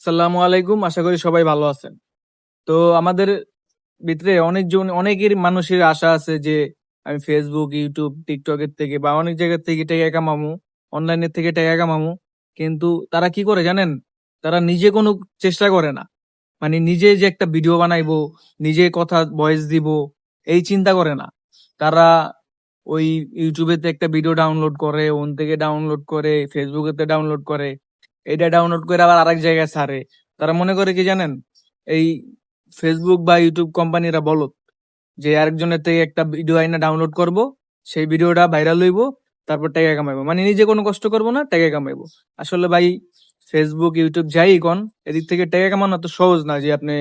আসসালামু আলাইকুম। আশা করি সবাই ভালো আছেন। তো আমাদের ভিতরে অনেকের মানুষের আশা আছে যে আমি Facebook, YouTube, TikTok এর থেকে বা অনেক জায়গা থেকে টাকা কামামু, অনলাইনের থেকে টাকা কামামু। কিন্তু তারা কি করে জানেন? তারা নিজে কোনো চেষ্টা করে না। মানে নিজে যে একটা ভিডিও বানাইবো, নিজে কথা ভয়েস দিব, এই চিন্তা করে না। তারা ওই YouTube এতে একটা ভিডিও ডাউনলোড করে, ওন থেকে ডাউনলোড করে, Facebook এতে ডাউনলোড করে। এটা ডাউনলোড করে আবার আরেক জায়গায় ছাড়ে। তারা মনে করে কি জানেন? এই Facebook বা YouTube কোম্পানিরা বলদ। যে আরেকজনের থেকে একটা ভিডিও আইনা ডাউনলোড করব, সেই ভিডিওটা ভাইরাল হইব, তারপর টাকা কামাইবো। মানে নিজে কোনো কষ্ট করব না, টাকা কামাইবো। আসলে ভাই Facebook, YouTube যাই কোন, এদিক থেকে টাকা কামানো তো সহজ না যে আপনি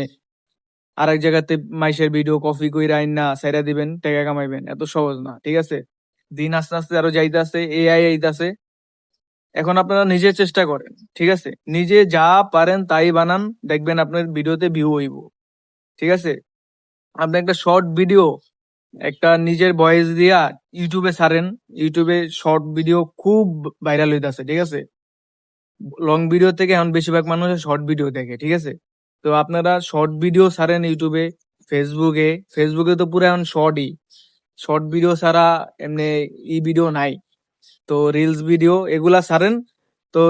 আরেক জায়গাতে মাইশের ভিডিও কপি কইরা আইনা ছাইড়া দিবেন, টাকা কামাইবেন। এত সহজ না। ঠিক আছে? দিন আস্তে আস্তে আরো যাইতাছে, AI আইতাছে। এখন আপনারা নিজে চেষ্টা করেন। ঠিক আছে? নিজে যা পারেন তাই বানান, দেখবেন আপনার ভিডিওতে ভিউ হইব। ঠিক আছে? আপনি একটা শর্ট ভিডিও একটা নিজের ভয়েস দিয়া ইউটিউবে ছাড়েন। ইউটিউবে শর্ট ভিডিও খুব ভাইরাল হইতাছে। ঠিক আছে? লং ভিডিও থেকে এখন বেশিরভাগ মানুষ শর্ট ভিডিও দেখে। ঠিক আছে? তো আপনারা শর্ট ভিডিও ছাড়েন ইউটিউবে, ফেসবুকে তো পুরো এখন শর্ট ভিডিও ছাড়া এমনি ভিডিও নাই। তো রিলস ভিডিও এগুলা ছাড়েন। তো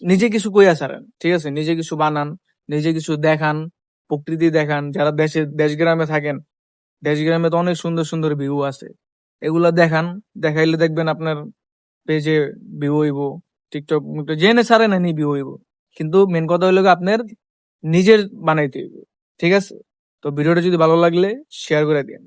নিজে কিছু কইয়া ছাড়েন। ঠিক আছে? নিজে কিছু বানান, নিজে কিছু দেখান, প্রকৃতি দেখান। যারা দেশ গ্রামে থাকেন, দেশ গ্রামে তো অনেক সুন্দর সুন্দর ভিউ আছে। এগুলা দেখান, দেখাইলে দেখবেন আপনার পেজে ভিউ হইব। টিকটক জেনে ছাড়েন এনি ভিউ হইব। কিন্তু মেন কথা হইলো গিয়ে আপনার নিজের বানাইতে হইব। ঠিক আছে? তো ভিডিওটা যদি ভালো লাগলে শেয়ার করে দিন।